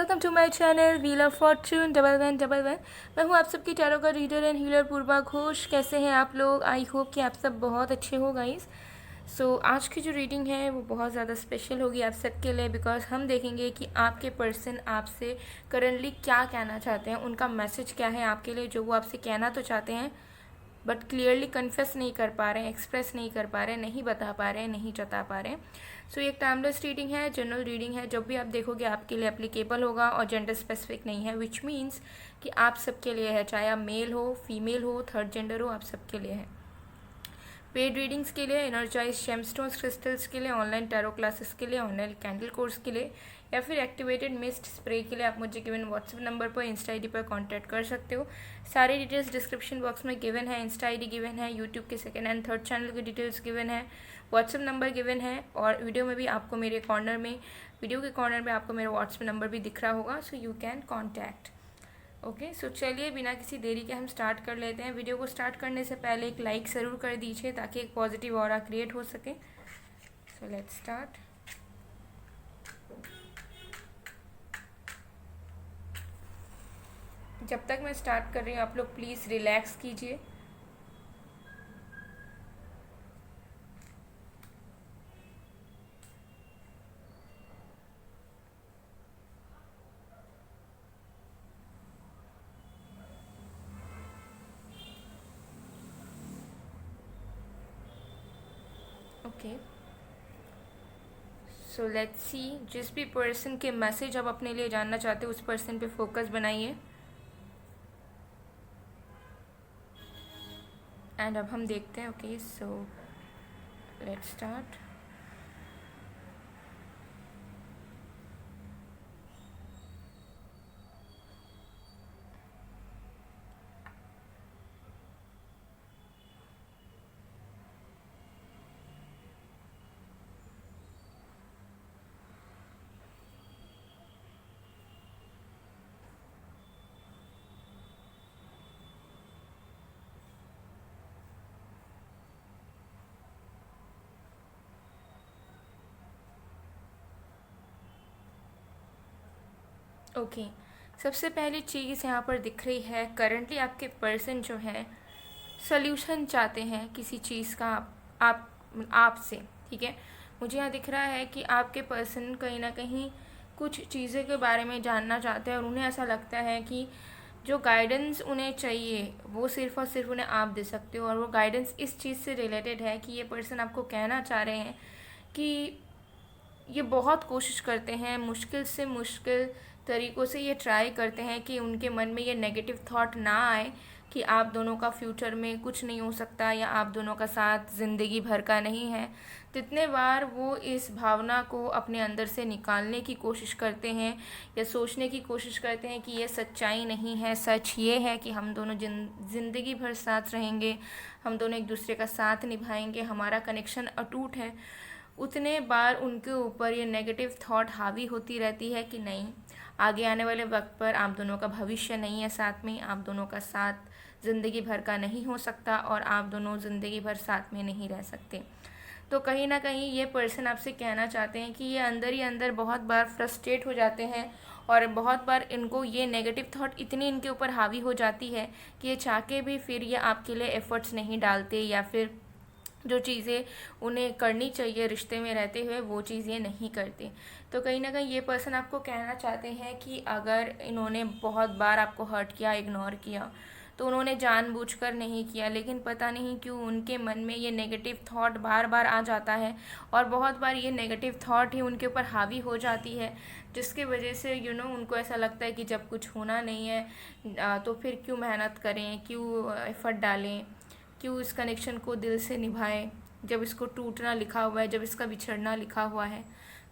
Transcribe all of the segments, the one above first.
Welcome to my channel wheel of fortune 1111। मैं हूँ आप सबकी टैरो का reader and healer Purva Ghosh. कैसे हैं आप लोग? आई होप कि आप सब बहुत अच्छे हो गाइस। आज की जो रीडिंग है वो बहुत ज़्यादा स्पेशल होगी आप सबके लिए, बिकॉज हम देखेंगे कि आपके पर्सन आपसे करंटली क्या कहना चाहते हैं, उनका मैसेज क्या है आपके लिए, जो वो आपसे कहना तो चाहते हैं बट क्लियरली कन्फेस नहीं कर पा रहे हैं, एक्सप्रेस नहीं कर पा रहे हैं, नहीं बता पा रहे हैं, नहीं जता पा रहे हैं। ये एक टाइमलेस रीडिंग है, जनरल रीडिंग है। जब भी आप देखोगे आपके लिए एप्लीकेबल होगा और जेंडर स्पेसिफिक नहीं है, विच मीन्स कि आप सबके लिए है, चाहे आप मेल हो, फीमेल हो, थर्ड जेंडर हो, आप सबके लिए है। पेड रीडिंग्स के लिए, एनर्जाइज जेमस्टोन्स क्रिस्टल्स के लिए, ऑनलाइन टैरो क्लासेस के लिए, ऑनलाइन कैंडल कोर्स के लिए या फिर एक्टिवेटेड मिस्ट स्प्रे के लिए आप मुझे गिवन व्हाट्सएप नंबर पर, इंस्टा आईडी पर कांटेक्ट कर सकते हो। सारी डिटेल्स डिस्क्रिप्शन बॉक्स में गिवन है। इंस्टा आईडी गिवन है, यूट्यूब के सेकंड एंड थर्ड चैनल की डिटेल्स गिवन है, व्हाट्सएप नंबर गिवन है और वीडियो में भी आपको वीडियो के कॉर्नर में आपको मेरा व्हाट्सएप नंबर भी दिख रहा होगा, so you can contact. Okay, so चलिए बिना किसी देरी के हम स्टार्ट कर लेते हैं। वीडियो को स्टार्ट करने से पहले एक लाइक ज़रूर कर दीजिए ताकि एक पॉजिटिव ऑरा क्रिएट हो सके। So let's start. जब तक मैं स्टार्ट कर रही हूँ आप लोग प्लीज़ रिलैक्स कीजिए। Okay, so let's see. जिस भी पर्सन के मैसेज आप अपने लिए जानना चाहते हो उस पर्सन पे फोकस बनाइए एंड अब हम देखते हैं। Okay, so let's start. Okay, सबसे पहली चीज़ यहाँ पर दिख रही है, करंटली आपके पर्सन जो है सल्यूशन चाहते हैं किसी चीज़ का आपसे। ठीक है, मुझे यहाँ दिख रहा है कि आपके पर्सन कहीं ना कहीं कुछ चीज़ों के बारे में जानना चाहते हैं और उन्हें ऐसा लगता है कि जो गाइडेंस उन्हें चाहिए वो सिर्फ़ और सिर्फ उन्हें आप दे सकते हो, और वो गाइडेंस इस चीज़ से रिलेटेड है कि ये पर्सन आपको कहना चाह रहे हैं कि ये बहुत कोशिश करते हैं, मुश्किल से मुश्किल तरीक़ों से ये ट्राई करते हैं कि उनके मन में ये नेगेटिव थॉट ना आए कि आप दोनों का फ्यूचर में कुछ नहीं हो सकता या आप दोनों का साथ ज़िंदगी भर का नहीं है। कितने बार वो इस भावना को अपने अंदर से निकालने की कोशिश करते हैं या सोचने की कोशिश करते हैं कि ये सच्चाई नहीं है, सच ये है कि हम दोनों ज़िंदगी भर साथ रहेंगे, हम दोनों एक दूसरे का साथ निभाएंगे, हमारा कनेक्शन अटूट है। उतने बार उनके ऊपर ये नेगेटिव थॉट हावी होती रहती है कि नहीं, आगे आने वाले वक्त पर आप दोनों का भविष्य नहीं है साथ में, आप दोनों का साथ ज़िंदगी भर का नहीं हो सकता और आप दोनों ज़िंदगी भर साथ में नहीं रह सकते। तो कहीं ना कहीं ये पर्सन आपसे कहना चाहते हैं कि ये अंदर ही अंदर बहुत बार फ्रस्ट्रेट हो जाते हैं और बहुत बार इनको ये नेगेटिव थॉट इतनी इनके ऊपर हावी हो जाती है कि ये चाह के भी फिर ये आपके लिए एफ़र्ट्स नहीं डालते या फिर जो चीज़ें उन्हें करनी चाहिए रिश्ते में रहते हुए वो चीज़ ये नहीं करते। तो कहीं ना कहीं ये पर्सन आपको कहना चाहते हैं कि अगर इन्होंने बहुत बार आपको हर्ट किया, इग्नोर किया, तो उन्होंने जानबूझकर नहीं किया, लेकिन पता नहीं क्यों उनके मन में ये नेगेटिव थॉट बार बार आ जाता है और बहुत बार ये नेगेटिव थॉट ही उनके ऊपर हावी हो जाती है, जिसकी वजह से उनको ऐसा लगता है कि जब कुछ होना नहीं है तो फिर क्यों मेहनत करें, क्यों एफर्ट डालें, क्यों इस कनेक्शन को दिल से निभाएं जब इसको टूटना लिखा हुआ है, जब इसका बिछड़ना लिखा हुआ है।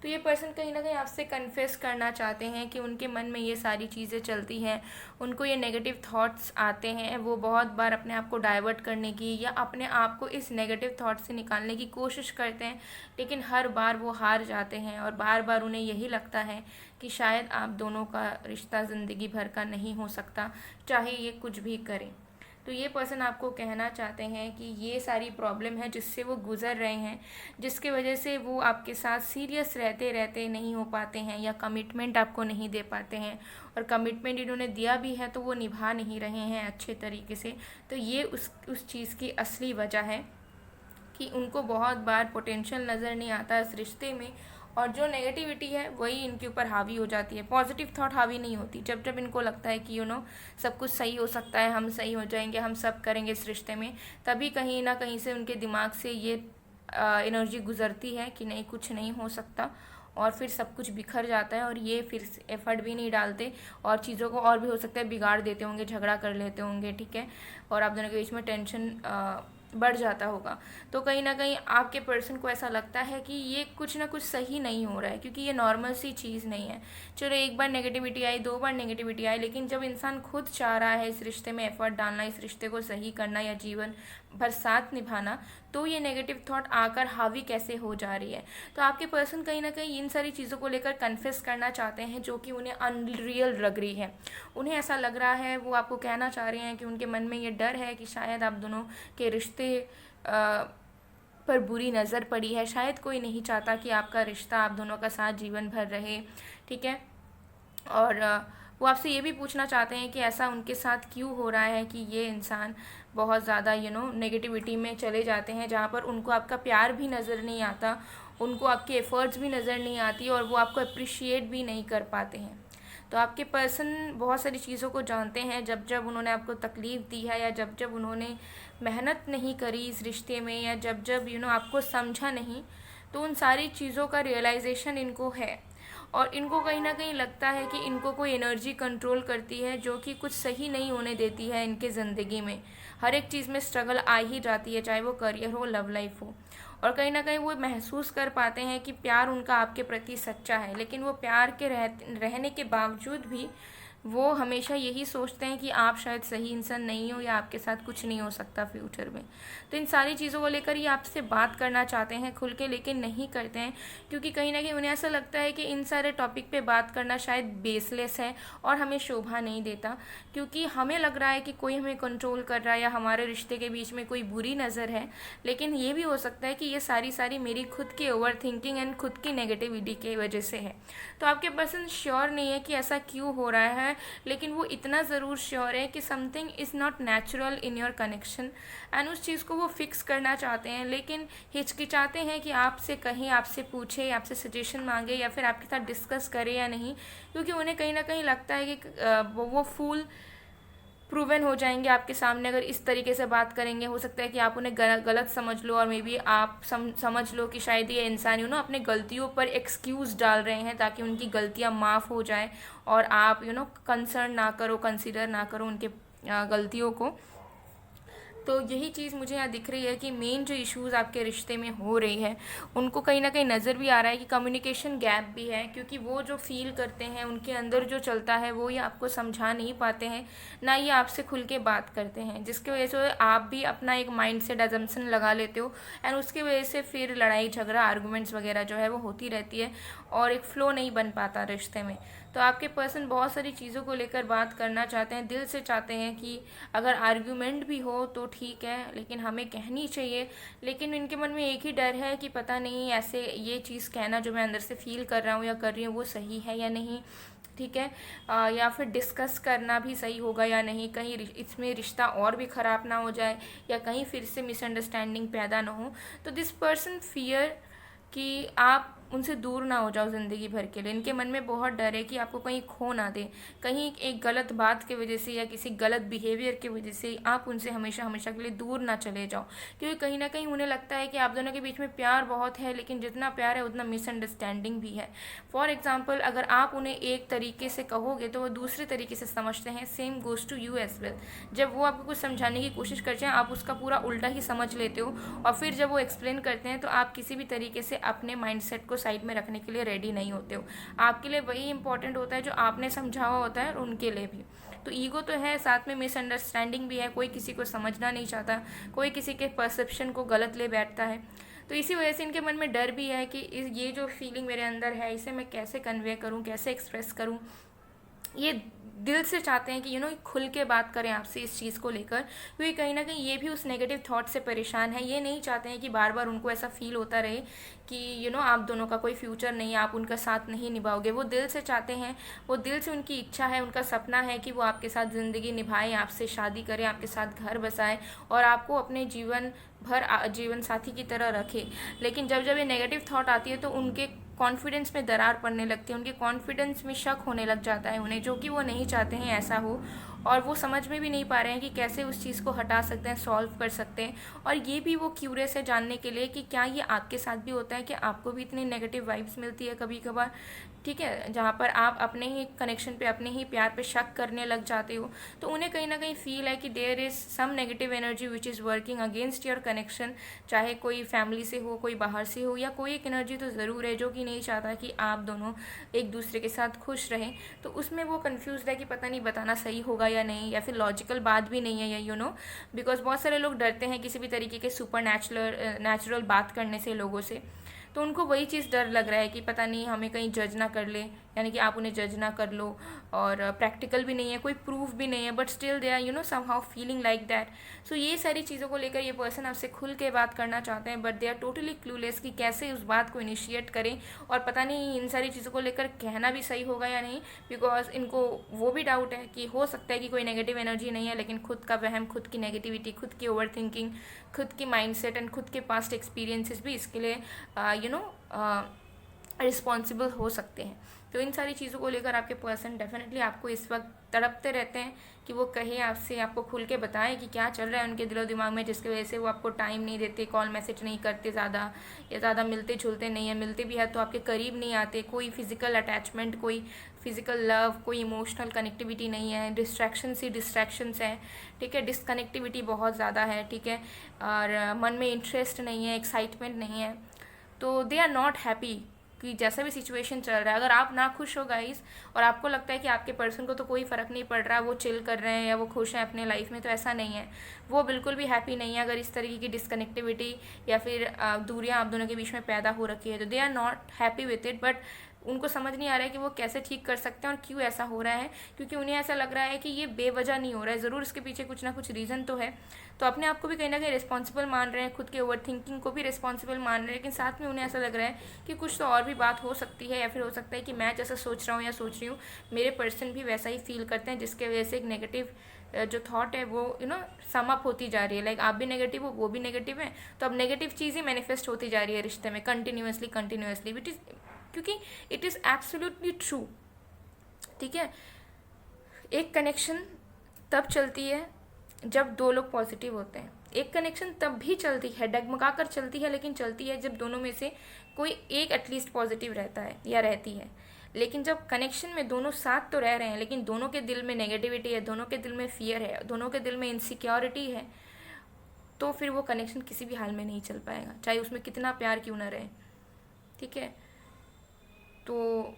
तो ये पर्सन कहीं ना कहीं आपसे कन्फेस करना चाहते हैं कि उनके मन में ये सारी चीज़ें चलती हैं, उनको ये नेगेटिव थॉट्स आते हैं, वो बहुत बार अपने आप को डाइवर्ट करने की या अपने आप को इस नेगेटिव थॉट से निकालने की कोशिश करते हैं, लेकिन हर बार वो हार जाते हैं और बार बार उन्हें यही लगता है कि शायद आप दोनों का रिश्ता ज़िंदगी भर का नहीं हो सकता, चाहे ये कुछ भी करें। तो ये पर्सन आपको कहना चाहते हैं कि ये सारी प्रॉब्लम है जिससे वो गुजर रहे हैं, जिसके वजह से वो आपके साथ सीरियस रहते रहते नहीं हो पाते हैं या कमिटमेंट आपको नहीं दे पाते हैं, और कमिटमेंट इन्होंने दिया भी है तो वो निभा नहीं रहे हैं अच्छे तरीके से। तो ये उस चीज़ की असली वजह है कि उनको बहुत बार पोटेंशियल नज़र नहीं आता इस रिश्ते में, और जो नेगेटिविटी है वही इनके ऊपर हावी हो जाती है। पॉजिटिव थॉट हावी नहीं होती। जब जब इनको लगता है कि सब कुछ सही हो सकता है, हम सही हो जाएंगे, हम सब करेंगे इस रिश्ते में, तभी कहीं ना कहीं से उनके दिमाग से ये एनर्जी गुजरती है कि नहीं, कुछ नहीं हो सकता, और फिर सब कुछ बिखर जाता है और ये फिर एफर्ट भी नहीं डालते और चीज़ों को और भी हो सकता है बिगाड़ देते होंगे, झगड़ा कर लेते होंगे, ठीक है, और आप दोनों के बीच में टेंशन बढ़ जाता होगा। तो कहीं ना कहीं आपके पर्सन को ऐसा लगता है कि ये कुछ ना कुछ सही नहीं हो रहा है, क्योंकि ये नॉर्मल सी चीज़ नहीं है। चलो एक बार नेगेटिविटी आई, 2 बार नेगेटिविटी आई, लेकिन जब इंसान खुद चाह रहा है इस रिश्ते में एफर्ट डालना, इस रिश्ते को सही करना या जीवन भर साथ निभाना, तो ये नेगेटिव थॉट आकर हावी कैसे हो जा रही है। तो आपके पर्सन कहीं ना कहीं इन सारी चीज़ों को लेकर कन्फेस करना चाहते हैं जो कि उन्हें अनरियल लग रही है। उन्हें ऐसा लग रहा है, वो आपको कहना चाह रहे हैं कि उनके मन में ये डर है कि शायद आप दोनों के रिश्ते पर बुरी नज़र पड़ी है, शायद कोई नहीं चाहता कि आपका रिश्ता आप दोनों का साथ जीवन भर रहे, ठीक है। और वो आपसे ये भी पूछना चाहते हैं कि ऐसा उनके साथ क्यों हो रहा है कि ये इंसान बहुत ज़्यादा नेगेटिविटी में चले जाते हैं, जहाँ पर उनको आपका प्यार भी नज़र नहीं आता, उनको आपके एफ़र्ट्स भी नज़र नहीं आती और वो आपको अप्रिशिएट भी नहीं कर पाते हैं। तो आपके पर्सन बहुत सारी चीज़ों को जानते हैं, जब जब उन्होंने आपको तकलीफ़ दी है या जब जब उन्होंने मेहनत नहीं करी इस रिश्ते में, या जब जब आपको समझा नहीं, तो उन सारी चीज़ों का रियलाइजेशन इनको है। और इनको कहीं ना कहीं लगता है कि इनको कोई एनर्जी कंट्रोल करती है जो कि कुछ सही नहीं होने देती है इनके ज़िंदगी में। हर एक चीज़ में स्ट्रगल आ ही जाती है, चाहे वो करियर हो, लव लाइफ हो, और कहीं ना कहीं वो महसूस कर पाते हैं कि प्यार उनका आपके प्रति सच्चा है, लेकिन वो प्यार के रहने के बावजूद भी वो हमेशा यही सोचते हैं कि आप शायद सही इंसान नहीं हो या आपके साथ कुछ नहीं हो सकता फ्यूचर में। तो इन सारी चीज़ों को लेकर ये आपसे बात करना चाहते हैं खुल के, लेकिन नहीं करते हैं, क्योंकि कहीं ना कहीं उन्हें ऐसा लगता है कि इन सारे टॉपिक पे बात करना शायद बेसलेस है और हमें शोभा नहीं देता, क्योंकि हमें लग रहा है कि कोई हमें कंट्रोल कर रहा है या हमारे रिश्ते के बीच में कोई बुरी नज़र है। लेकिन ये भी हो सकता है कि ये सारी मेरी खुद की ओवर थिंकिंग एंड खुद की नेगेटिविटी की वजह से है। तो आपके पर्सन श्योर नहीं है कि ऐसा क्यों हो रहा है, लेकिन वो इतना ज़रूर श्योर है कि something is not natural in your connection, and उस चीज़ को वो फिक्स करना चाहते हैं, लेकिन हिचकिचाते हैं कि आपसे कहीं, आपसे पूछे, आपसे सजेशन मांगे या फिर आपके साथ डिस्कस करे या नहीं, क्योंकि उन्हें कहीं ना कहीं लगता है कि वो फूल प्रूवन हो जाएंगे आपके सामने अगर इस तरीके से बात करेंगे। हो सकता है कि आप उन्हें गलत समझ लो, और मे बी आप समझ लो कि शायद ये इंसान अपने गलतियों पर एक्सक्यूज़ डाल रहे हैं ताकि उनकी गलतियां माफ़ हो जाए और आप कंसर्न ना करो, कंसीडर ना करो उनके गलतियों को। तो यही चीज़ मुझे यहाँ दिख रही है कि मेन जो इश्यूज़ आपके रिश्ते में हो रही है, उनको कहीं ना कहीं नज़र भी आ रहा है कि कम्युनिकेशन गैप भी है, क्योंकि वो जो फील करते हैं, उनके अंदर जो चलता है, वो ये आपको समझा नहीं पाते हैं, ना ये आपसे खुल के बात करते हैं, जिसकी वजह से आप भी अपना एक माइंड सेट अजम्पशन लगा लेते हो, एंड उसकी वजह से फिर लड़ाई झगड़ा, आर्गूमेंट्स वगैरह जो है वो होती रहती है और एक फ़्लो नहीं बन पाता रिश्ते में। तो आपके पर्सन बहुत सारी चीज़ों को लेकर बात करना चाहते हैं, दिल से चाहते हैं कि अगर आर्ग्यूमेंट भी हो तो ठीक है, लेकिन हमें कहनी चाहिए। लेकिन इनके मन में एक ही डर है कि पता नहीं ऐसे ये चीज़ कहना जो मैं अंदर से फील कर रहा हूँ या कर रही हूँ वो सही है या नहीं, ठीक है, या फिर डिस्कस करना भी सही होगा या नहीं, कहीं इसमें रिश्ता और भी ख़राब ना हो जाए या कहीं फिर से मिसअंडरस्टैंडिंग पैदा ना हो। तो दिस पर्सन फियर कि आप उनसे दूर ना हो जाओ ज़िंदगी भर के लिए। इनके मन में बहुत डर है कि आपको कहीं खो ना दे, कहीं एक गलत बात की वजह से या किसी गलत बिहेवियर की वजह से आप उनसे हमेशा हमेशा के लिए दूर ना चले जाओ, क्योंकि कहीं ना कहीं उन्हें लगता है कि आप दोनों के बीच में प्यार बहुत है, लेकिन जितना प्यार है उतना मिसअंडरस्टैंडिंग भी है। फॉर एग्जाम्पल, अगर आप उन्हें एक तरीके से कहोगे तो वो दूसरे तरीके से समझते हैं। Same goes to you as well. जब वो आपको कुछ समझाने की कोशिश करते हैं, आप उसका पूरा उल्टा ही समझ लेते हो, और फिर जब वो एक्सप्लेन करते हैं तो आप किसी भी तरीके से अपने माइंडसेट को साइड में रखने के लिए रेडी नहीं होते हो। आपके लिए वही इंपॉर्टेंट होता है जो आपने समझा हुआ होता है, और उनके लिए भी। तो ईगो तो है, साथ में मिसअंडरस्टैंडिंग भी है, कोई किसी को समझना नहीं चाहता, कोई किसी के परसेप्शन को गलत ले बैठता है। तो इसी वजह से इनके मन में डर भी है कि ये जो फीलिंग मेरे अंदर है इसे मैं कैसे कन्वे करूँ, कैसे एक्सप्रेस करूँ। ये दिल से चाहते हैं कि खुल के बात करें आपसे इस चीज़ को लेकर, क्योंकि कहीं ना कहीं ये भी उस नेगेटिव थॉट से परेशान है। ये नहीं चाहते हैं कि बार बार उनको ऐसा फील होता रहे कि आप दोनों का कोई फ्यूचर नहीं है, आप उनका साथ नहीं निभाओगे। वो दिल से चाहते हैं, वो दिल से उनकी इच्छा है, उनका सपना है कि वो आपके साथ ज़िंदगी निभाएं, आपसे शादी करें, आपके साथ घर बसाएं और आपको अपने जीवन भर जीवन साथी की तरह रखे। लेकिन जब जब ये नेगेटिव थॉट आती है तो उनके कॉन्फिडेंस में दरार पड़ने लगती है, उनके कॉन्फिडेंस में शक होने लग जाता है उन्हें, जो कि वो नहीं चाहते हैं ऐसा हो। और वो समझ में भी नहीं पा रहे हैं कि कैसे उस चीज़ को हटा सकते हैं, सॉल्व कर सकते हैं। और ये भी वो क्यूरियस है जानने के लिए कि क्या ये आपके साथ भी होता है, कि आपको भी इतनी नेगेटिव वाइब्स मिलती है कभी कभार, ठीक है, जहाँ पर आप अपने ही कनेक्शन पे, अपने ही प्यार पे शक करने लग जाते हो। तो उन्हें कहीं ना कहीं फील है कि there is some negative energy which is working against your connection, चाहे कोई फैमिली से हो, कोई बाहर से हो, या कोई एक एनर्जी तो ज़रूर है जो कि नहीं चाहता कि आप दोनों एक दूसरे के साथ खुश रहें। तो उसमें वो कन्फ्यूज़ है कि पता नहीं बताना सही होगा या नहीं, या फिर लॉजिकल बात भी नहीं है, या बिकॉज बहुत सारे लोग डरते हैं किसी भी तरीके के सुपर नेचुरल बात करने से लोगों से। तो उनको वही चीज़ डर लग रहा है कि पता नहीं हमें कहीं जज ना कर ले, यानी कि आप उन्हें जज ना कर लो। और प्रैक्टिकल भी नहीं है, कोई प्रूफ भी नहीं है, but still they are somehow feeling like that. So ये सारी चीज़ों को लेकर ये पर्सन आपसे खुल के बात करना चाहते हैं, but they are totally clueless कि कैसे उस बात को इनिशिएट करें। और पता नहीं इन सारी चीज़ों को लेकर कहना भी सही होगा या नहीं, बिकॉज इनको वो भी डाउट है कि हो सकता है कि कोई नेगेटिव एनर्जी नहीं है, लेकिन खुद का वहम, खुद की नेगेटिविटी, खुद की ओवर थिंकिंग, खुद की माइंडसेट एंड खुद के पास्ट एक्सपीरियंसेस भी इसके लिए रिस्पॉन्सिबल हो सकते हैं। तो इन सारी चीज़ों को लेकर आपके पर्सन डेफिनेटली आपको इस वक्त तड़पते रहते हैं कि वो कहे आपसे, आपको खुल के बताएं कि क्या चल रहा है उनके दिलो दिमाग में, जिसकी वजह से वो आपको टाइम नहीं देते, कॉल मैसेज नहीं करते ज़्यादा, या ज़्यादा मिलते जुलते नहीं है, मिलते भी है तो आपके करीब नहीं आते। कोई फिजिकल अटैचमेंट, कोई फिजिकल लव, कोई इमोशनल कनेक्टिविटी नहीं है, डिस्ट्रैक्शंस ही डिस्ट्रैक्शंस हैं, ठीक है, डिसकनेक्टिविटी बहुत ज़्यादा है, ठीक है, और मन में इंटरेस्ट नहीं है, एक्साइटमेंट नहीं है। तो दे आर नॉट हैप्पी कि जैसा भी सिचुएशन चल रहा है। अगर आप ना खुश हो गाइस, और आपको लगता है कि आपके पर्सन को तो कोई फ़र्क नहीं पड़ रहा, वो चिल कर रहे हैं या वो खुश हैं अपने लाइफ में, तो ऐसा नहीं है। वो बिल्कुल भी हैप्पी नहीं है अगर इस तरीके की डिसकनेक्टिविटी या फिर दूरियां आप दोनों के बीच में पैदा हो रखी है। तो they are not happy with it, but उनको समझ नहीं आ रहा है कि वो कैसे ठीक कर सकते हैं और क्यों ऐसा हो रहा है, क्योंकि उन्हें ऐसा लग रहा है कि ये बेवजह नहीं हो रहा है, ज़रूर इसके पीछे कुछ ना कुछ रीज़न तो है। तो अपने आप को भी कहीं ना कहीं रिस्पॉन्सिबल मान रहे हैं, खुद के ओवर थिंकिंग को भी रिस्पॉन्सिबल मान रहे हैं, लेकिन साथ में उन्हें ऐसा लग रहा है कि कुछ तो और भी बात हो सकती है, या फिर हो सकता है कि मैं जैसा सोच रहा हूँ या सोच रही हूँ मेरे पर्सन भी वैसा ही फील करते हैं, जिसके वजह से एक नेगेटिव जो थॉट है वो सम अप होती जा रही है। लाइक आप भी नेगेटिव हो, वो भी नेगेटिव है, तो अब नेगेटिव चीज़ ही मैनिफेस्ट होती जा रही है रिश्ते में कंटिन्यूसली, विच इज़, क्योंकि इट इज़ एब्सोल्युटली ट्रू, ठीक है। एक कनेक्शन तब चलती है जब दो लोग पॉजिटिव होते हैं। एक कनेक्शन तब भी चलती है, डगमगा कर चलती है, लेकिन चलती है जब दोनों में से कोई एक एटलीस्ट पॉजिटिव रहता है या रहती है। लेकिन जब कनेक्शन में दोनों साथ तो रह रहे हैं, लेकिन दोनों के दिल में नेगेटिविटी है, दोनों के दिल में फियर है, दोनों के दिल में इनसिक्योरिटी है, तो फिर वो कनेक्शन किसी भी हाल में नहीं चल पाएगा, चाहे उसमें कितना प्यार क्यों ना रहे, ठीक है। तो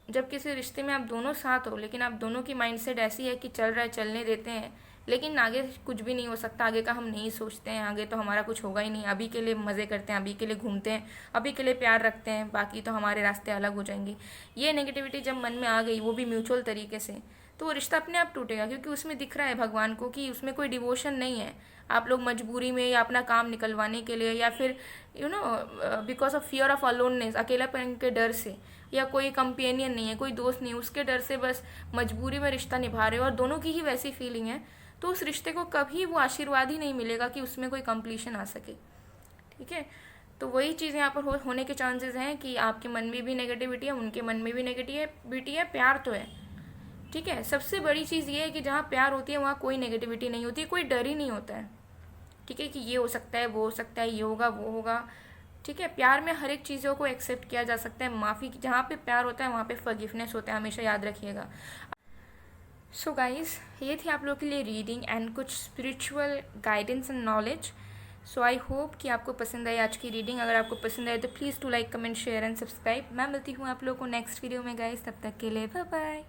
जब किसी रिश्ते में आप दोनों साथ हो, लेकिन आप दोनों की माइंडसेट ऐसी है कि चल रहा है, चलने देते हैं, लेकिन आगे कुछ भी नहीं हो सकता, आगे का हम नहीं सोचते हैं, आगे तो हमारा कुछ होगा ही नहीं, अभी के लिए मज़े करते हैं, अभी के लिए घूमते हैं, अभी के लिए प्यार रखते हैं, बाकी तो हमारे रास्ते अलग हो जाएंगे। ये नेगेटिविटी जब मन में आ गई, वो भी म्यूचुअल तरीके से, तो वो रिश्ता अपने आप टूटेगा, क्योंकि उसमें दिख रहा है भगवान को कि उसमें कोई डिवोशन नहीं है। आप लोग मजबूरी में या अपना काम निकलवाने के लिए, या फिर because of fear of aloneness, अकेलापन के डर से, या कोई कंपेनियन नहीं है, कोई दोस्त नहीं है, उसके डर से बस मजबूरी में रिश्ता निभा रहे हो, और दोनों की ही वैसी फीलिंग है, तो उस रिश्ते को कभी वो आशीर्वाद ही नहीं मिलेगा कि उसमें कोई कंप्लीशन आ सके, ठीक है। तो वही चीज़ यहाँ पर होने के चांसेस हैं कि आपके मन में भी नेगेटिविटी है, उनके मन में भी नेगेटिविटी है, प्यार तो है, ठीक है। सबसे बड़ी चीज़ ये है कि जहाँ प्यार होती है वहाँ कोई नेगेटिविटी नहीं होती, कोई डर ही नहीं होता है, ठीक है, कि ये हो सकता है, वो हो सकता है, ये होगा, वो होगा, ठीक है। प्यार में हर एक चीज़ों को एक्सेप्ट किया जा सकता है, माफ़ी, जहाँ पे प्यार होता है वहाँ पे फॉरगिवनेस होता है, हमेशा याद रखिएगा। सो गाइस, ये थी आप लोगों के लिए रीडिंग एंड कुछ spiritual guidance and knowledge. So I hope कि आपको पसंद आई आज की रीडिंग। अगर आपको पसंद आए तो please do like, comment, share and subscribe. मैं मिलती हूँ आप लोगों को नेक्स्ट वीडियो में गाइस, तब तक के लिए बाय बाय।